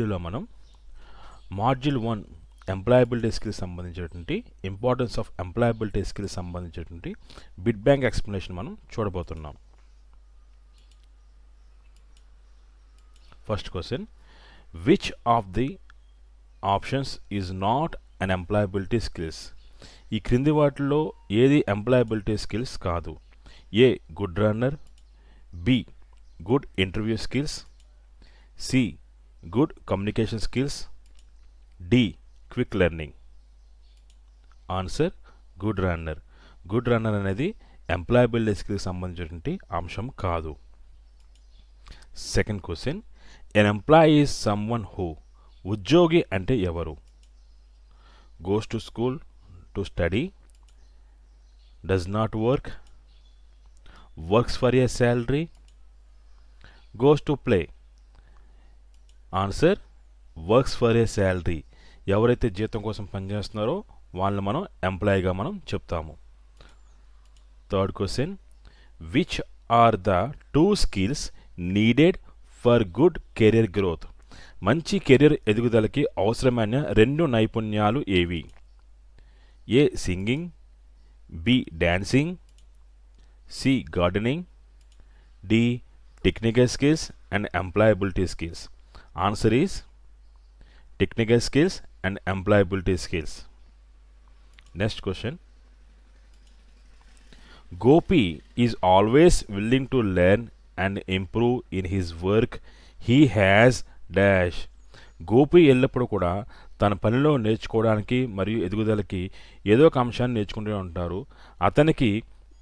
వీడియోలో మనం module 1 employability skills సంబంధించినటువంటి ఇంపార్టెన్స్ ఆఫ్ ఎంప్లాయబిలిటీ స్కిల్స్ సంబంధించినటువంటి బిట్ బ్యాంక్ ఎక్స్ప్లెనేషన్ మనం చూడబోతున్నాం. First question, which of the options is not an employability skills? ఈ క్రింది వాటిల్లో ఏది ఎంప్లాయబిలిటీ స్కిల్స్ కాదు? A good runner, B good interview skills, C good communication skills, D quick learning. Answer good runner. Good runner అనేది employability skills సంబంధించినటువంటి అంశం కాదు. Second question, an employee is someone who. ఉద్యోగి అంటే ఎవరు? Goes to school to study, does not work, works for a salary, goes to play. Answer works for a salary. ఎవరైతే జీతం కోసం పనిచేస్తున్నారో వాళ్ళని మనం ఎంప్లాయీగా మనం చెప్తాము. Third question, which are the 2 skills needed for good career growth? మంచి కెరీర్ ఎదుగుదలకి అవసరమైన 2 నైపుణ్యాలు ఏవి? A singing, B dancing, C gardening, D technical skills and employability skills. Answer is technical skills and employability skills. Next question, Gopi is always willing to learn and improve in his work. He has dash. Gopi ఎల్లప్పుడూ కూడా తన పనిలో నేర్చుకోవడానికి మరియు ఎదుగుదలకి ఏదో ఒక అంశాన్ని నేర్చుకుంటూ ఉంటారు. అతనికి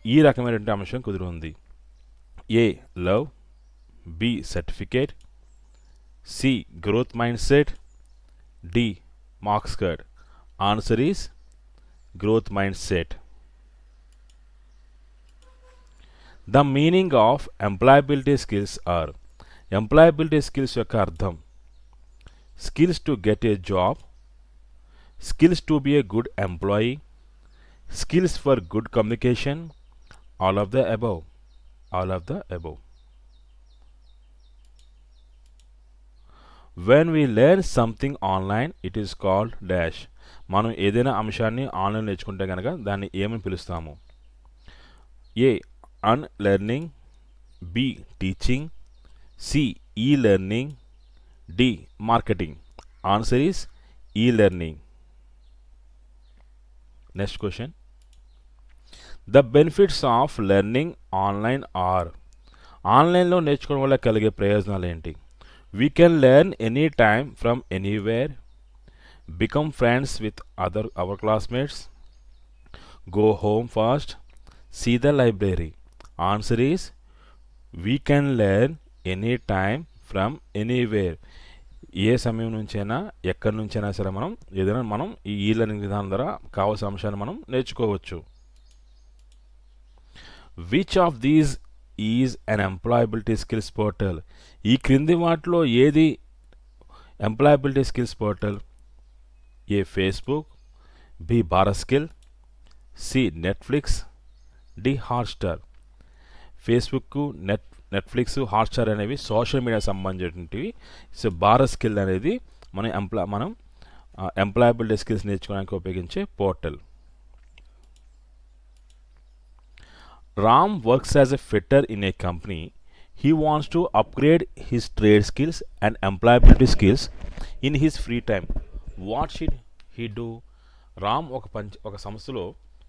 ఈ రకమైనటువంటి అంశం కుదిరింది. A love, B certificate, C growth mind set, D marks card. Answer is growth mind set. The meaning of employability skills are. Employability skills యొక్క అర్థం: skills to get a job, skills to be a good employee, skills for good communication, all of the above. All of the above. When we learn something online it is called dash. మనం ఏదైనా అంశాన్ని online నేర్చుకుంటే కనుక దాన్ని ఏమని పిలుస్తాము? A unlearning, B teaching, C e learning, D marketing. Answer is e learning. Next question, the benefits of learning online are. ఆన్లైన్లో నేర్చుకోవడం వల్ల కలిగే ప్రయోజనాలు ఏంటి? We can learn anytime from anywhere, become friends with our classmates, go home fast, see the library. Answer is we can learn anytime from anywhere. ఏ సమయం నుంచైనా ఎక్కడి నుంచైనా సరే మనం ఈ లెర్నింగ్ విధానం ద్వారా కావాల్సిన అంశాన్ని మనం నేర్చుకోవచ్చు. Which of these is an employability skills portal? ఈ క్రింది వాటిలో ఏది employability skills portal? A Facebook, B Bharat skill, C Netflix, D Hotstar. Facebook, Netflix, Hotstar అనేవి సోషల్ మీడియా సంబంధించినవి. సో భారత్ స్కిల్ అనేది మనం ఎంప్లాయబిలిటీ స్కిల్స్ నేర్చుకోవడానికి ఉపయోగించే portal. Ram works as a fitter in a company. He wants to upgrade his trade skills and employability skills in his free time. What should he do? Ram ఒక సంస్థలో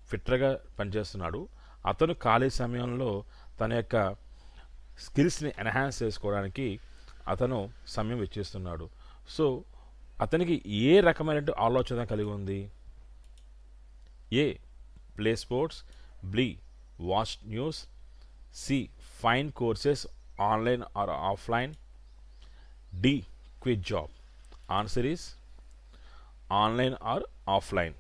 ఫిట్టర్గా పనిచేస్తున్నాడు. అతను ఖాళీ సమయంలో తన యొక్క స్కిల్స్ని ఎన్హాన్స్ చేసుకోవడానికి అతను సమయం వెచ్చిస్తున్నాడు. సో అతనికి ఏ రకమైన ఆలోచన కలిగి ఉంది? A play sports, B watch news, C find courses online or offline, D quit job. Answer is online or offline.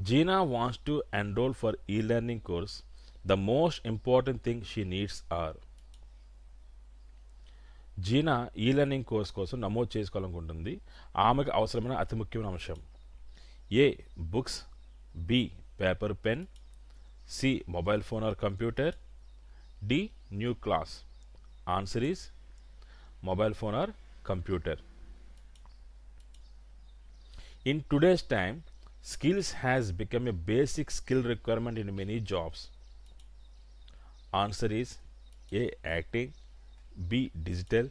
Gina wants to enroll for e-learning course. The most important thing she needs are. జీనా ఈ learning course కోసం నమోదు చేసుకోవాలనుకుంటుంది. ఆమెకు అవసరమైన అతి ముఖ్యమైన అంశం: A books, B paper pen, C mobile phone or computer, D new class. Answer is mobile phone or computer. In today's time, skills has become a basic skill requirement in many jobs. Answer is A. Acting, B. Digital,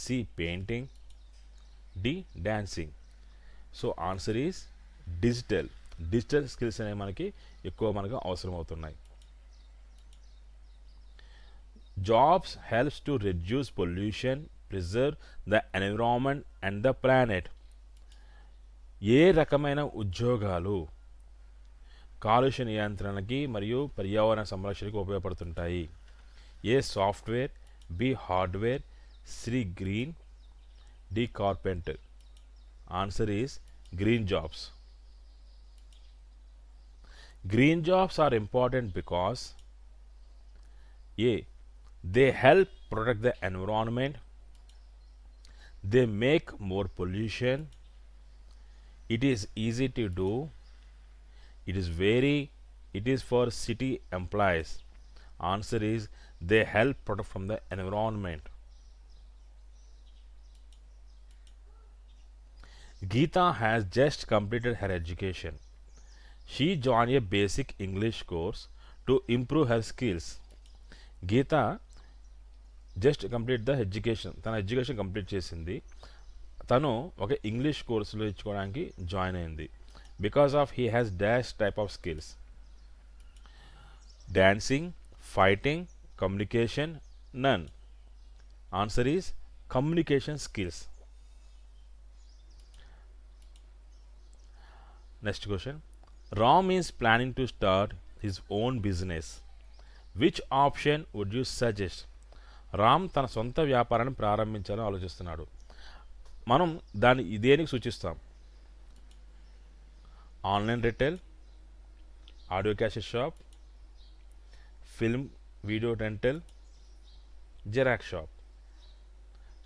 C. Painting, D. Dancing. So answer is digital skills అనేవి మనకి ఎక్కువ మనకు అవసరం అవుతున్నాయి. Jobs helps to reduce pollution, preserve the environment and the planet. ఏ రకమైన ఉద్యోగాలు కాలుష్య నియంత్రణకి మరియు పర్యావరణ సంరక్షణకి ఉపయోగపడుతుంటాయి? A software, B hardware, C green, D carpenter. Answer is green jobs. Green jobs are important because A. They help protect the environment. They make more pollution. It is easy to do. It is for city employees. Answer is they help protect from the environment. Geeta has just completed her education. She joined a basic English course to improve her skills. Geeta just complete the education. తన education complete చేసింది. తను ఒక English కోర్సులో ఇచ్చుకోవడానికి join అయింది. Because of he has dash type of skills: dancing, fighting, communication, none. Answer is communication skills. Next question. Ram is planning to start his own business. Which option would you suggest? Ram తన సొంత వ్యాపారాన్ని ప్రారంభించాలని ఆలోచిస్తున్నాడు. మనం దాన్ని దేనికి సూచిస్తాం? Online retail, audio cassette shop, film video rental, Xerox shop.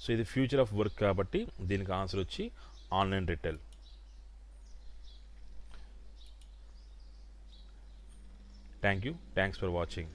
So ఇది ఫ్యూచర్ ఆఫ్ వర్క్ కాబట్టి దీనికి ఆన్సర్ వచ్చి online retail. Thank you. Thanks for watching.